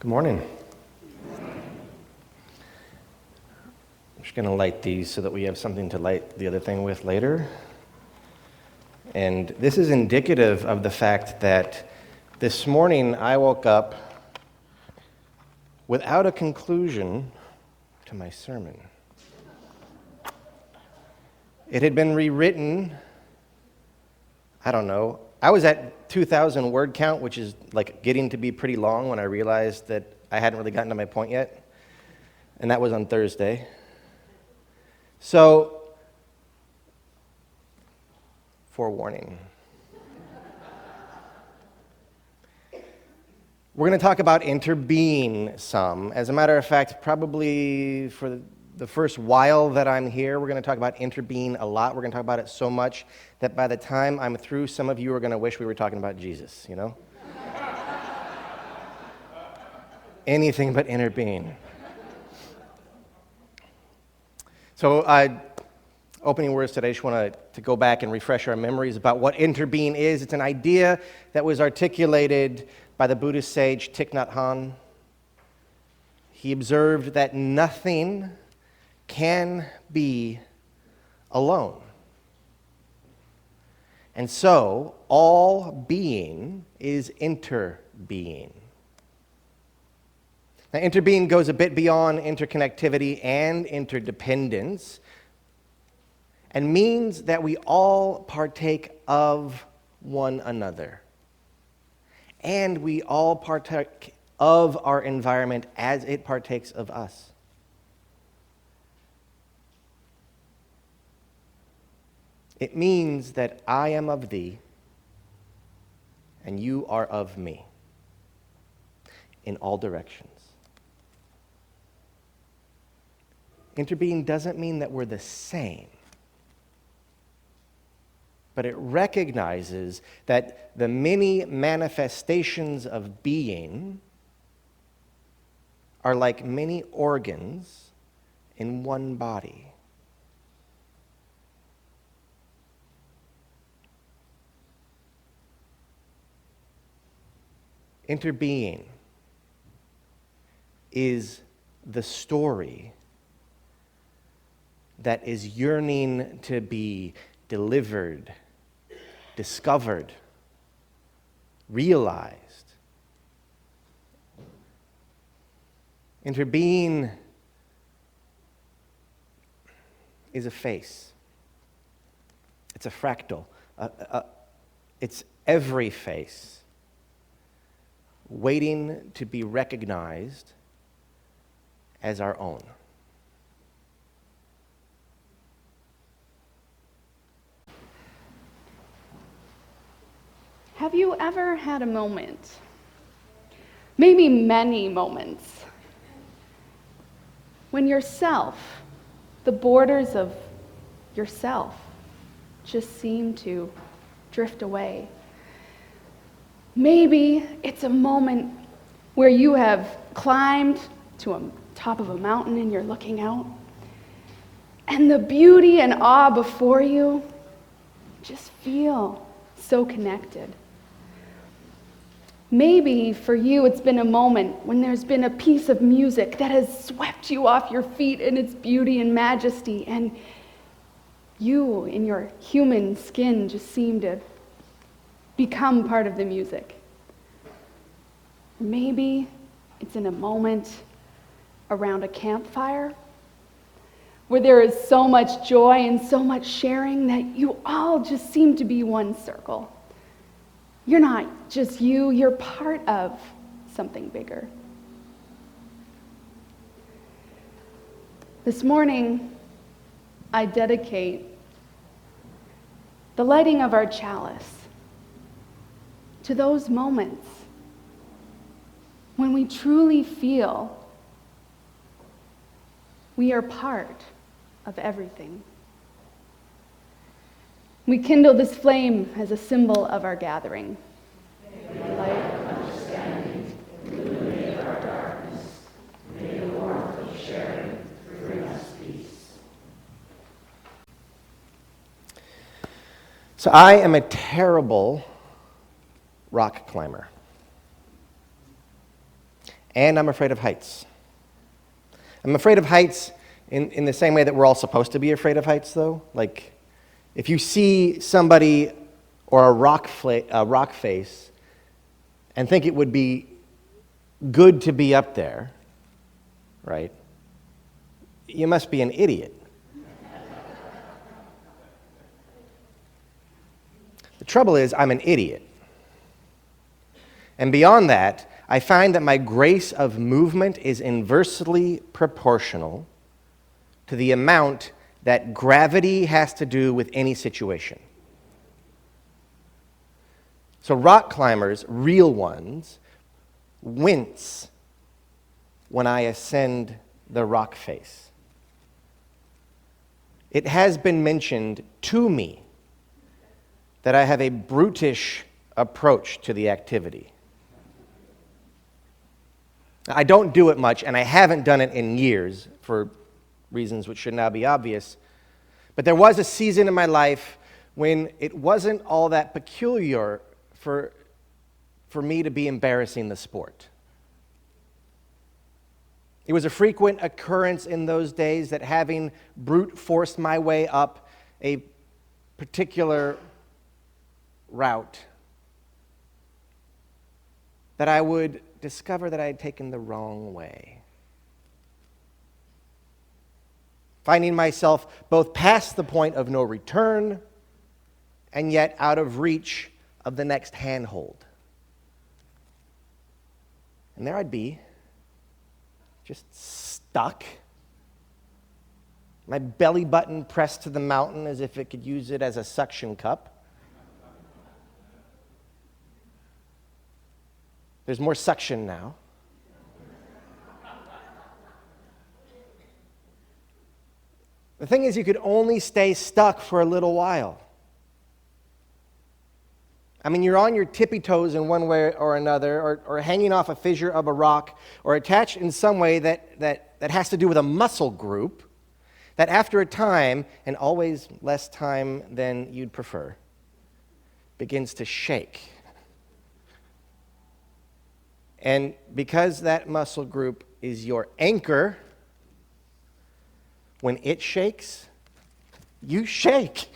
Good morning. I'm just going to light these so that we have something to light the other thing with later. And this is indicative of the fact that this morning I woke up without a conclusion to my sermon. It had been rewritten, I don't know. I was at 2,000 word count, which is like getting to be pretty long when I realized that I hadn't really gotten to my point yet. And that was on Thursday. So, forewarning. We're going to talk about interbeing some. As a matter of fact, probably for the first while that I'm here, we're going to talk about interbeing a lot. We're going to talk about it so much that by the time I'm through, some of you are going to wish we were talking about Jesus, you know? Anything but interbeing. So, opening words today, I just want to go back and refresh our memories about what interbeing is. It's an idea that was articulated by the Buddhist sage Tich Nhat Hanh. He observed that nothing can be alone. And so, all being is interbeing. Now, interbeing goes a bit beyond interconnectivity and interdependence and means that we all partake of one another. And we all partake of our environment as it partakes of us. It means that I am of thee, and you are of me, in all directions. Interbeing doesn't mean that we're the same, but it recognizes that the many manifestations of being are like many organs in one body. Interbeing is the story that is yearning to be delivered, discovered, realized. Interbeing is a face. It's a fractal. It's every face waiting to be recognized as our own. Have you ever had a moment, maybe many moments, when yourself, the borders of yourself, just seem to drift away? Maybe it's a moment where you have climbed to the top of a mountain and you're looking out, and the beauty and awe before you just feel so connected. Maybe for you it's been a moment when there's been a piece of music that has swept you off your feet in its beauty and majesty, and you in your human skin just seem to become part of the music. Maybe it's in a moment around a campfire where there is so much joy and so much sharing that you all just seem to be one circle. You're not just you, you're part of something bigger. This morning, I dedicate the lighting of our chalice to those moments when we truly feel we are part of everything. We kindle this flame as a symbol of our gathering. May the light of understanding illuminate our darkness. May the warmth of sharing bring us peace. So I am a terrible rock climber. and I'm afraid of heights. I'm afraid of heights in the same way that we're all supposed to be afraid of heights, though. Like, if you see somebody or a rock face and think it would be good to be up there, right? You must be an idiot. The trouble is, I'm an idiot. And beyond that, I find that my grace of movement is inversely proportional to the amount that gravity has to do with any situation. So rock climbers, real ones, wince when I ascend the rock face. It has been mentioned to me that I have a brutish approach to the activity. I don't do it much, and I haven't done it in years for reasons which should now be obvious. But there was a season in my life when it wasn't all that peculiar for me to be embarrassing the sport. It was a frequent occurrence in those days that having brute forced my way up a particular route, that I would discover that I had taken the wrong way. Finding myself both past the point of no return and yet out of reach of the next handhold. And there I'd be, just stuck, my belly button pressed to the mountain as if it could use it as a suction cup. There's more suction now. The thing is, you could only stay stuck for a little while. I mean, you're on your tippy toes in one way or another, or hanging off a fissure of a rock, or attached in some way that has to do with a muscle group, that after a time, and always less time than you'd prefer, begins to shake. And because that muscle group is your anchor, when it shakes, you shake.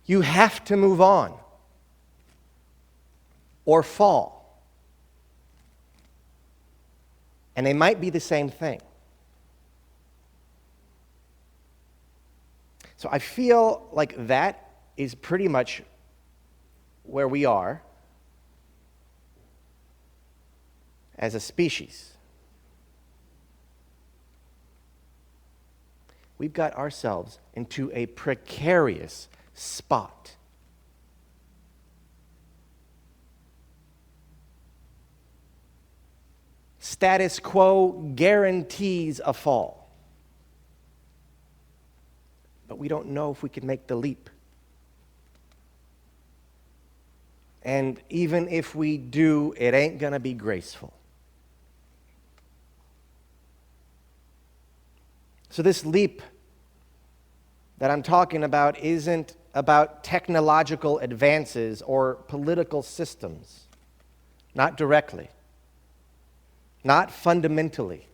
You have to move on or fall. And they might be the same thing. So I feel like that is pretty much where we are as a species. We've got ourselves into a precarious spot. Status quo guarantees a fall. But we don't know if we can make the leap. And even if we do, it ain't going to be graceful. So this leap that I'm talking about isn't about technological advances or political systems. Not directly. Not fundamentally.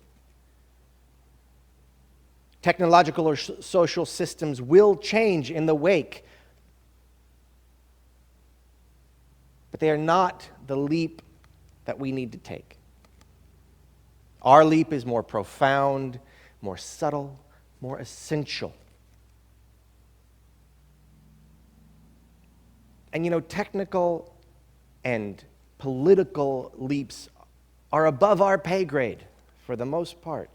Technological or social systems will change in the wake, but they are not the leap that we need to take. Our leap is more profound, more subtle, more essential. And you know, technical and political leaps are above our pay grade for the most part.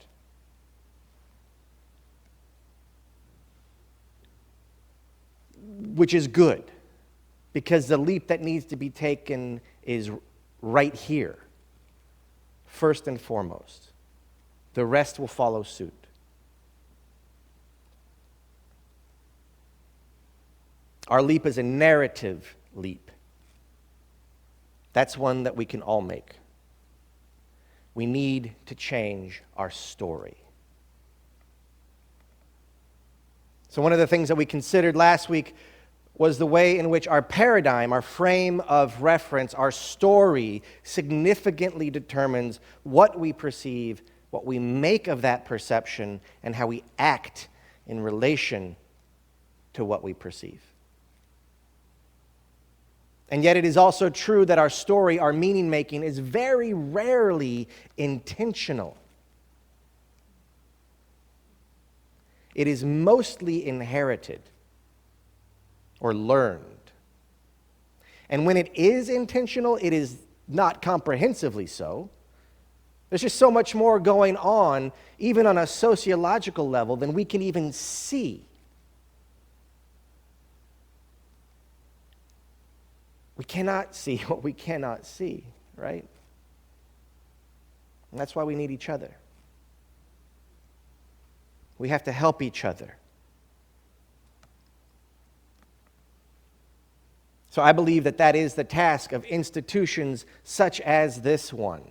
Which is good, because the leap that needs to be taken is right here, first and foremost. The rest will follow suit. Our leap is a narrative leap. That's one that we can all make. We need to change our story. So one of the things that we considered last week was the way in which our paradigm, our frame of reference, our story significantly determines what we perceive, what we make of that perception, and how we act in relation to what we perceive. And yet it is also true that our story, our meaning making, is very rarely intentional. It is mostly inherited or learned. And when it is intentional, it is not comprehensively so. There's just so much more going on, even on a sociological level, than we can even see. We cannot see what we cannot see, right? And that's why we need each other. We have to help each other. So I believe that that is the task of institutions such as this one.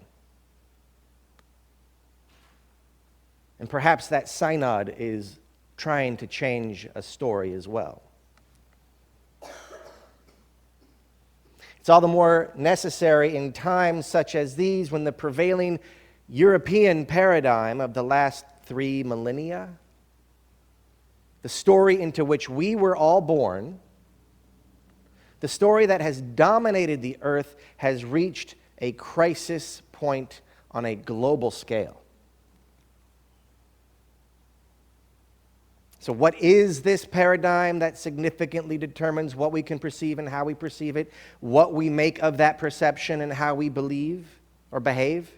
And perhaps that synod is trying to change a story as well. It's all the more necessary in times such as these, when the prevailing European paradigm of the last 3 millennia, the story into which we were all born, the story that has dominated the earth, has reached a crisis point on a global scale. So what is this paradigm that significantly determines what we can perceive and how we perceive it, what we make of that perception and how we believe or behave?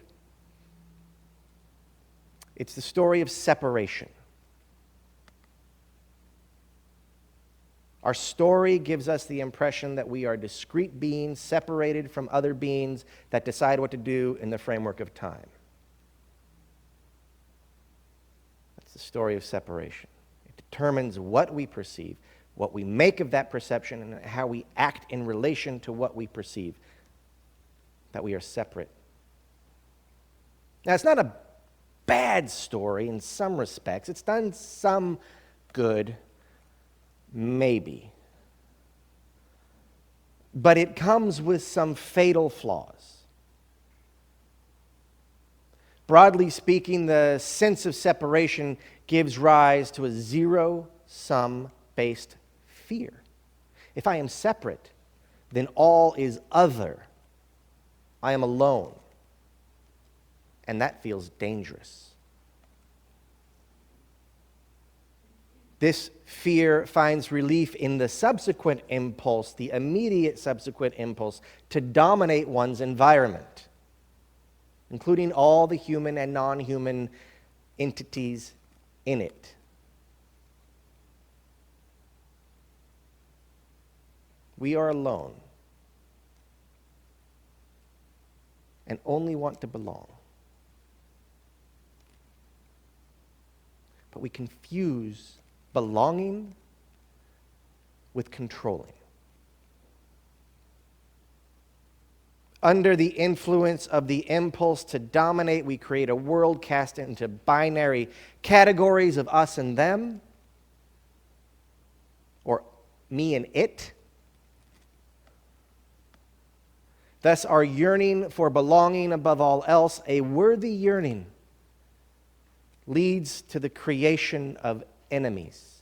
It's the story of separation. Our story gives us the impression that we are discrete beings separated from other beings that decide what to do in the framework of time. That's the story of separation. It determines what we perceive, what we make of that perception, and how we act in relation to what we perceive, that we are separate. Now, it's not a bad story in some respects. It's done some good, maybe. But it comes with some fatal flaws. Broadly speaking, the sense of separation gives rise to a zero-sum based fear. If I am separate, then all is other. I am alone. And that feels dangerous. This fear finds relief in the subsequent impulse, the immediate subsequent impulse, to dominate one's environment, including all the human and non-human entities in it. We are alone and only want to belong. But we confuse belonging with controlling. Under the influence of the impulse to dominate, we create a world cast into binary categories of us and them, or me and it. Thus, our yearning for belonging above all else, a worthy yearning, leads to the creation of enemies.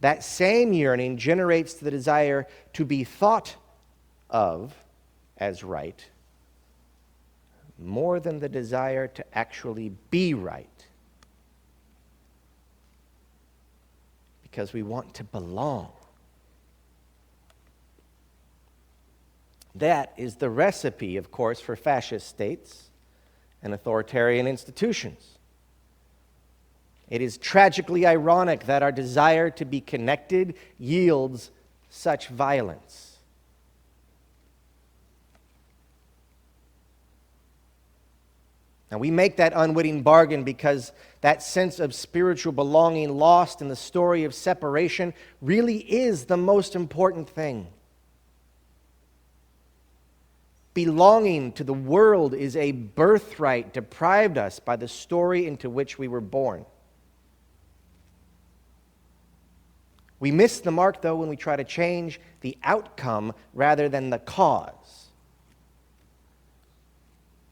That same yearning generates the desire to be thought of as right more than the desire to actually be right. Because we want to belong. That is the recipe, of course, for fascist states and authoritarian institutions. It is tragically ironic that our desire to be connected yields such violence. Now, we make that unwitting bargain because that sense of spiritual belonging lost in the story of separation really is the most important thing. Belonging to the world is a birthright deprived us by the story into which we were born. We miss the mark, though, when we try to change the outcome rather than the cause.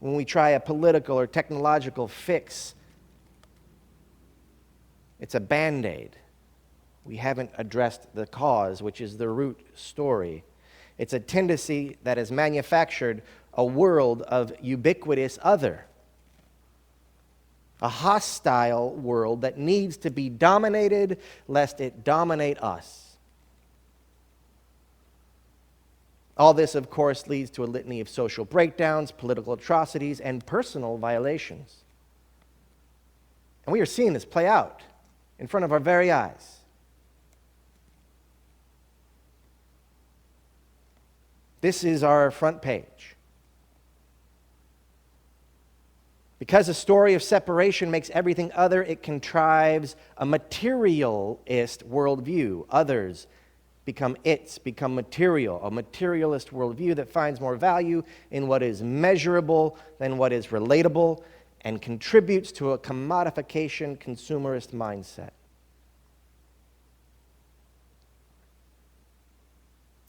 When we try a political or technological fix, it's a Band-Aid. We haven't addressed the cause, which is the root story. It's a tendency that has manufactured a world of ubiquitous other. A hostile world that needs to be dominated lest it dominate us. All this, of course, leads to a litany of social breakdowns, political atrocities, and personal violations. And we are seeing this play out in front of our very eyes. This is our front page. Because a story of separation makes everything other, it contrives a materialist worldview. Others become material, a materialist worldview that finds more value in what is measurable than what is relatable and contributes to a commodification, consumerist mindset.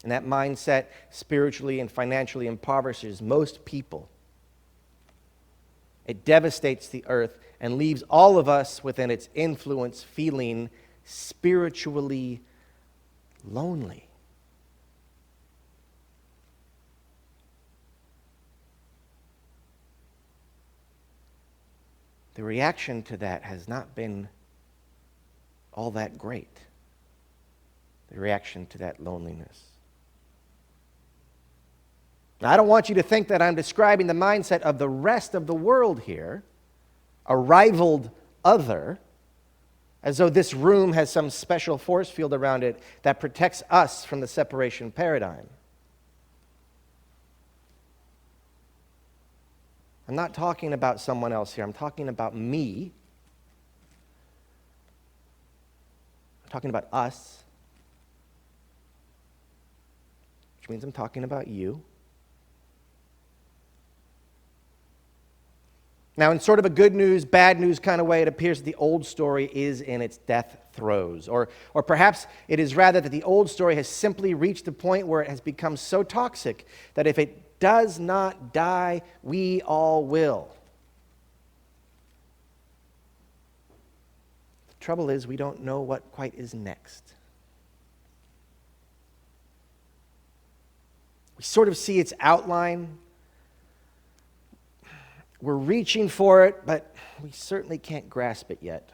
And that mindset spiritually and financially impoverishes most people. It devastates the earth and leaves all of us within its influence feeling spiritually lonely. The reaction to that has not been all that great. The reaction to that loneliness. Now, I don't want you to think that I'm describing the mindset of the rest of the world here, a rivaled other, as though this room has some special force field around it that protects us from the separation paradigm. I'm not talking about someone else here. I'm talking about me. I'm talking about us, which means I'm talking about you. Now, in sort of a good news, bad news kind of way, it appears that the old story is in its death throes. Or perhaps it is rather that the old story has simply reached a point where it has become so toxic that if it does not die, we all will. The trouble is, we don't know what quite is next. We sort of see its outline. We're reaching for it, but we certainly can't grasp it yet.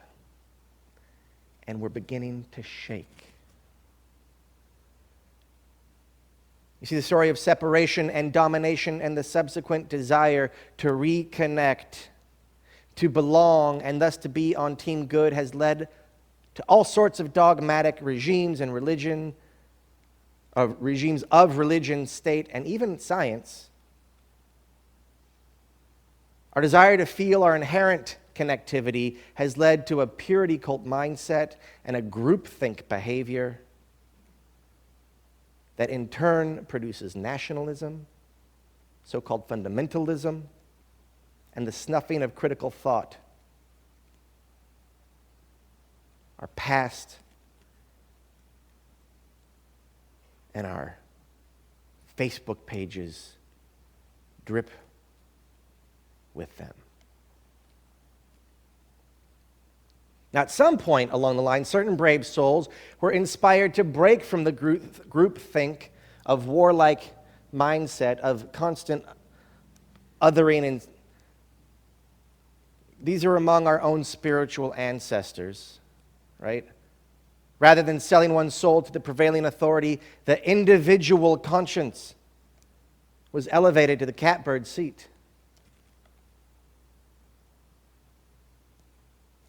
And we're beginning to shake. You see, the story of separation and domination and the subsequent desire to reconnect, to belong, and thus to be on team good has led to all sorts of dogmatic regimes and regimes of religion, state, and even science. Our desire to feel our inherent connectivity has led to a purity cult mindset and a groupthink behavior that in turn produces nationalism, so-called fundamentalism, and the snuffing of critical thought. Our past and our Facebook pages drip with them. Now, at some point along the line, certain brave souls were inspired to break from the group think of warlike mindset, of constant othering. And these are among our own spiritual ancestors, right? Rather than selling one's soul to the prevailing authority, the individual conscience was elevated to the catbird seat.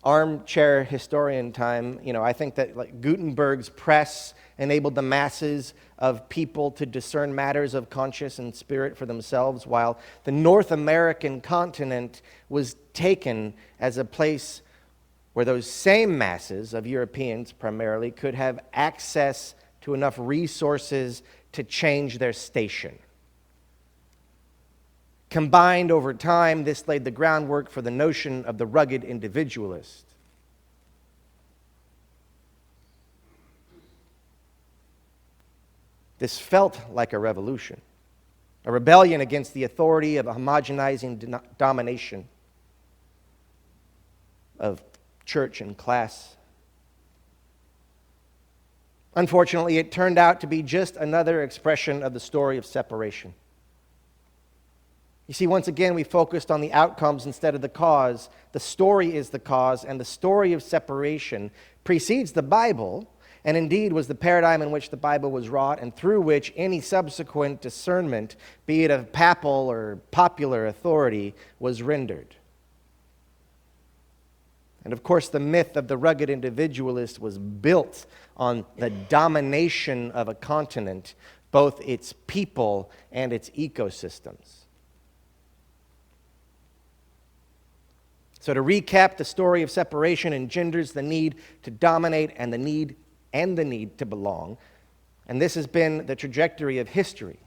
Armchair historian time, I think that Gutenberg's press enabled the masses of people to discern matters of conscience and spirit for themselves, while the North American continent was taken as a place where those same masses of Europeans primarily could have access to enough resources to change their station. Combined over time, this laid the groundwork for the notion of the rugged individualist. This felt like a revolution, a rebellion against the authority of a homogenizing domination of church and class. Unfortunately, it turned out to be just another expression of the story of separation. You see, once again, we focused on the outcomes instead of the cause. The story is the cause, and the story of separation precedes the Bible, and indeed was the paradigm in which the Bible was wrought and through which any subsequent discernment, be it of papal or popular authority, was rendered. And of course, the myth of the rugged individualist was built on the domination of a continent, both its people and its ecosystems. So to recap, the story of separation engenders the need to dominate and the need to belong. And this has been the trajectory of history.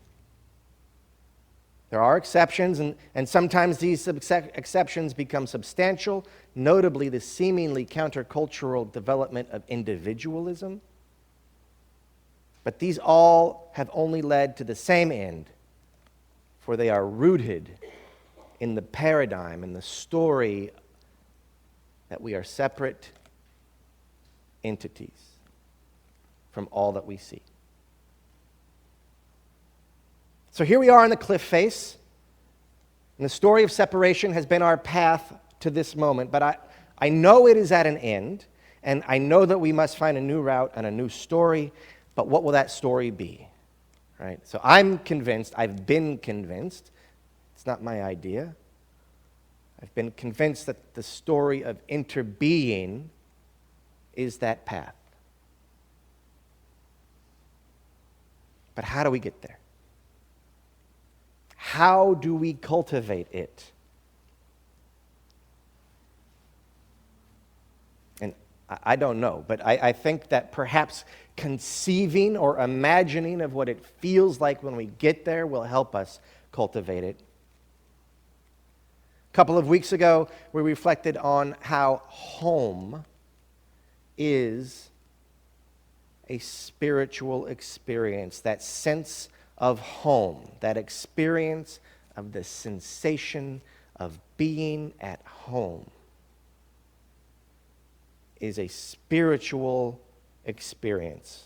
There are exceptions, and sometimes these exceptions become substantial, notably the seemingly countercultural development of individualism. But these all have only led to the same end, for they are rooted in the paradigm, in the story that we are separate entities from all that we see. So here we are on the cliff face, and the story of separation has been our path to this moment, but I know it is at an end, and I know that we must find a new route and a new story, but what will that story be? Right? So I'm convinced, I've been convinced, it's not my idea, I've been convinced that the story of interbeing is that path. But how do we get there? How do we cultivate it? And I don't know, but I think that perhaps conceiving or imagining of what it feels like when we get there will help us cultivate it. A couple of weeks ago, we reflected on how home is a spiritual experience, that sense of home, that experience of the sensation of being at home is a spiritual experience.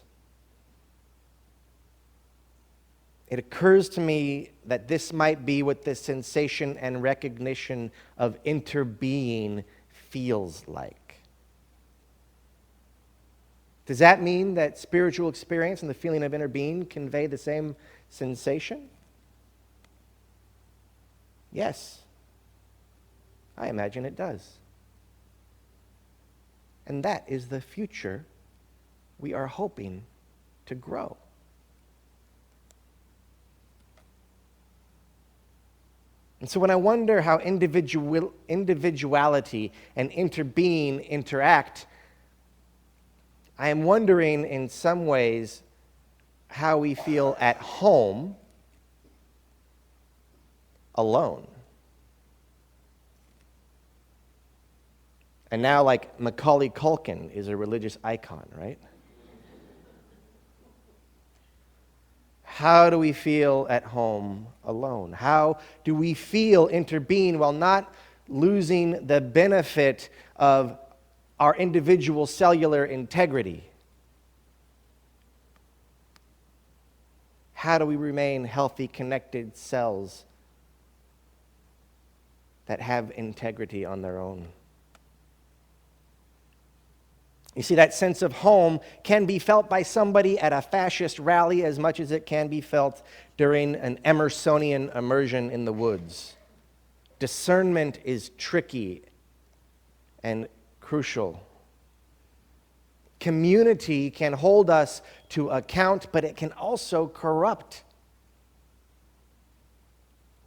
It occurs to me that this might be what the sensation and recognition of interbeing feels like. Does that mean that spiritual experience and the feeling of interbeing convey the same sensation? Yes, I imagine it does. And that is the future we are hoping to grow. And so when I wonder how individuality and interbeing interact, I am wondering in some ways how we feel at home alone. And now, like, Macaulay Culkin is a religious icon, right? How do we feel at home alone? How do we feel interbeing while not losing the benefit of our individual cellular integrity? How do we remain healthy, connected cells that have integrity on their own? You see, that sense of home can be felt by somebody at a fascist rally as much as it can be felt during an Emersonian immersion in the woods. Discernment is tricky and crucial. Community can hold us to account, but it can also corrupt.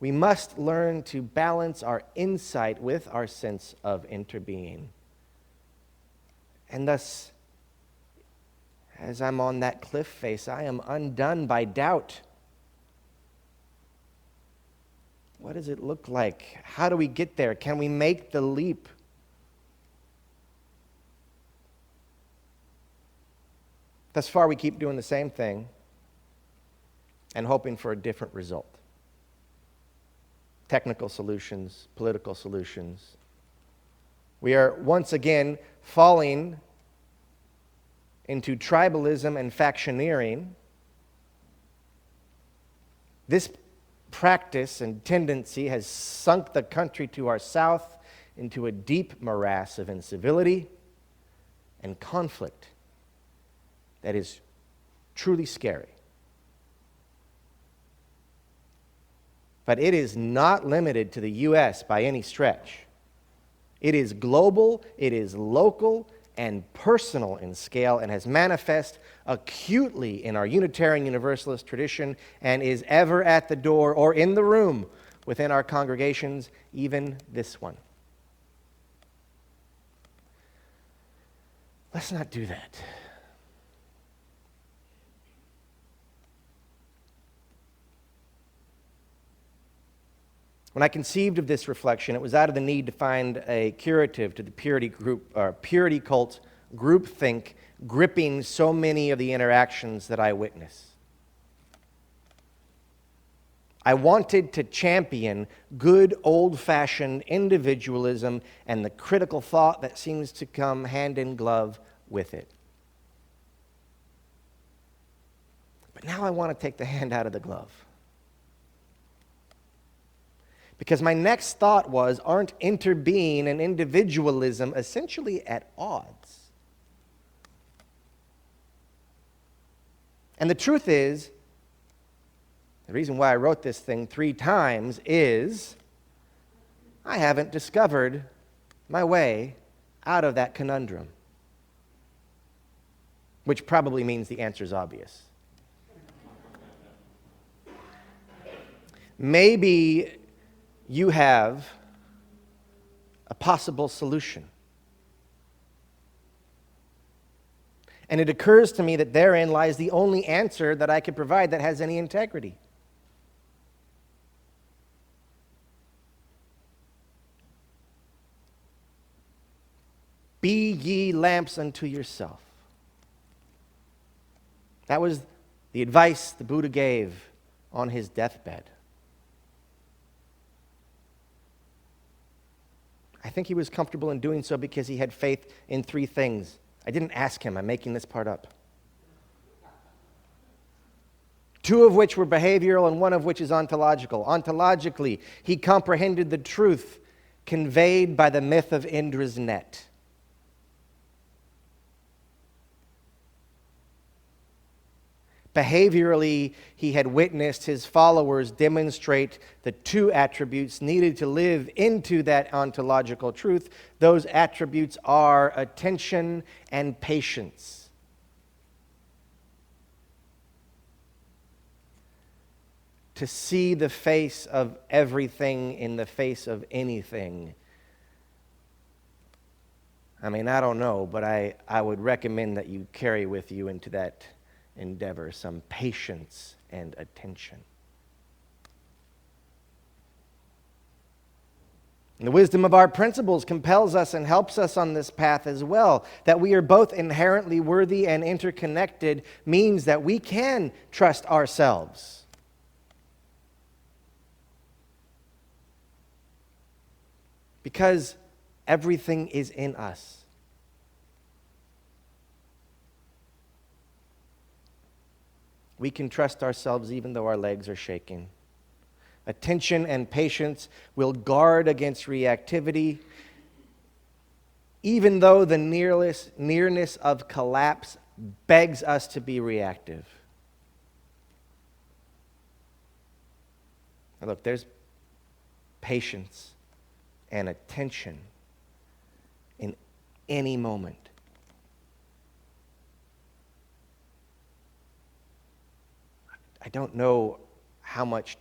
We must learn to balance our insight with our sense of interbeing. And thus, as I'm on that cliff face, I am undone by doubt. What does it look like? How do we get there? Can we make the leap? Thus far, we keep doing the same thing. and hoping for a different result. Technical solutions, political solutions. We are once again falling into tribalism and factioneering. This practice and tendency has sunk the country to our south into a deep morass of incivility and conflict that is truly scary. But it is not limited to the U.S. by any stretch. It is global, it is local, and personal in scale, and has manifest acutely in our Unitarian Universalist tradition, and is ever at the door or in the room within our congregations, even this one. Let's not do that. When I conceived of this reflection, it was out of the need to find a curative to the purity cult groupthink gripping so many of the interactions that I witness. I wanted to champion good old-fashioned individualism and the critical thought that seems to come hand in glove with it. But now I want to take the hand out of the glove. Because my next thought was, aren't interbeing and individualism essentially at odds? And the truth is, the reason why I wrote this thing 3 times is I haven't discovered my way out of that conundrum. Which probably means the answer is obvious. Maybe you have a possible solution. And it occurs to me that therein lies the only answer that I could provide that has any integrity. Be ye lamps unto yourself. That was the advice the Buddha gave on his deathbed. I think he was comfortable in doing so because he had faith in 3 things. I didn't ask him. I'm making this part up. 2 of which were behavioral and 1 of which is ontological. Ontologically, he comprehended the truth conveyed by the myth of Indra's net. Behaviorally, he had witnessed his followers demonstrate the 2 attributes needed to live into that ontological truth. Those attributes are attention and patience. To see the face of everything in the face of anything. I mean, I don't know, but I would recommend that you carry with you into that endeavor some patience and attention. And the wisdom of our principles compels us and helps us on this path as well. That we are both inherently worthy and interconnected means that we can trust ourselves. Because everything is in us. We can trust ourselves even though our legs are shaking. Attention and patience will guard against reactivity, even though the nearness of collapse begs us to be reactive. Now look, there's patience and attention in any moment. I don't know how much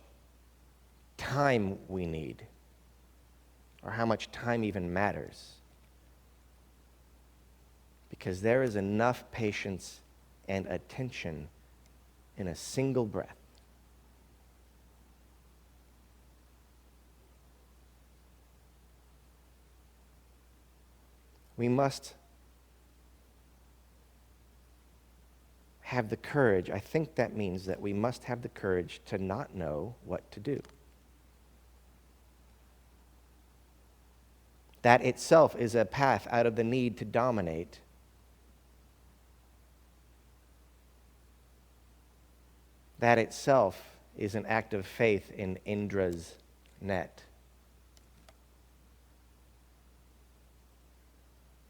time we need or how much time even matters, because there is enough patience and attention in a single breath. We must have the courage, I think that means that we must have the courage to not know what to do. That itself is a path out of the need to dominate. That itself is an act of faith in Indra's net.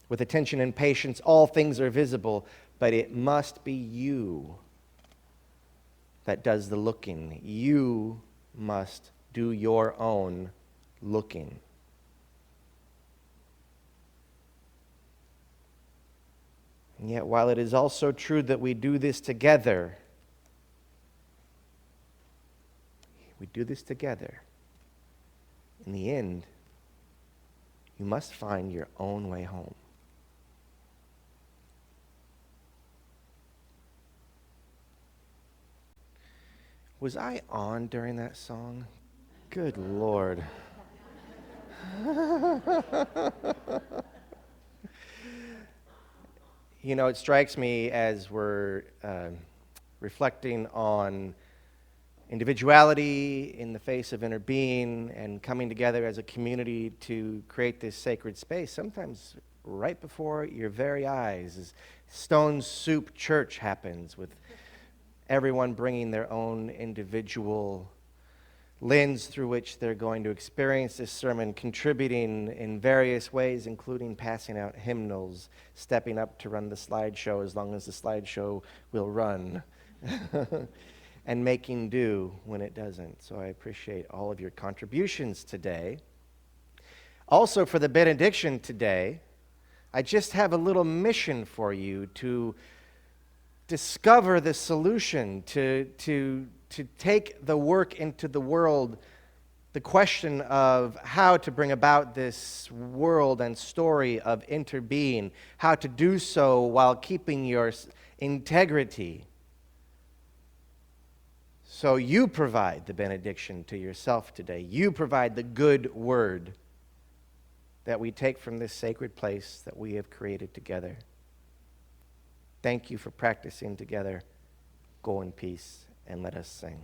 With attention and patience, all things are visible, but it must be you that does the looking. You must do your own looking. And yet, while it is also true that we do this together, in the end, you must find your own way home. Was I on during that song? Good Lord. You know, it strikes me as we're reflecting on individuality in the face of interbeing and coming together as a community to create this sacred space. Sometimes right before your very eyes, Stone Soup Church happens with everyone bringing their own individual lens through which they're going to experience this sermon, contributing in various ways, including passing out hymnals, stepping up to run the slideshow as long as the slideshow will run, and making do when it doesn't. So I appreciate all of your contributions today. Also, for the benediction today, I just have a little mission for you to discover the solution, to take the work into the world, the question of how to bring about this world and story of interbeing, how to do so while keeping your integrity. So you provide the benediction to yourself today. You provide the good word that we take from this sacred place that we have created together. Thank you for practicing together. Go in peace and let us sing.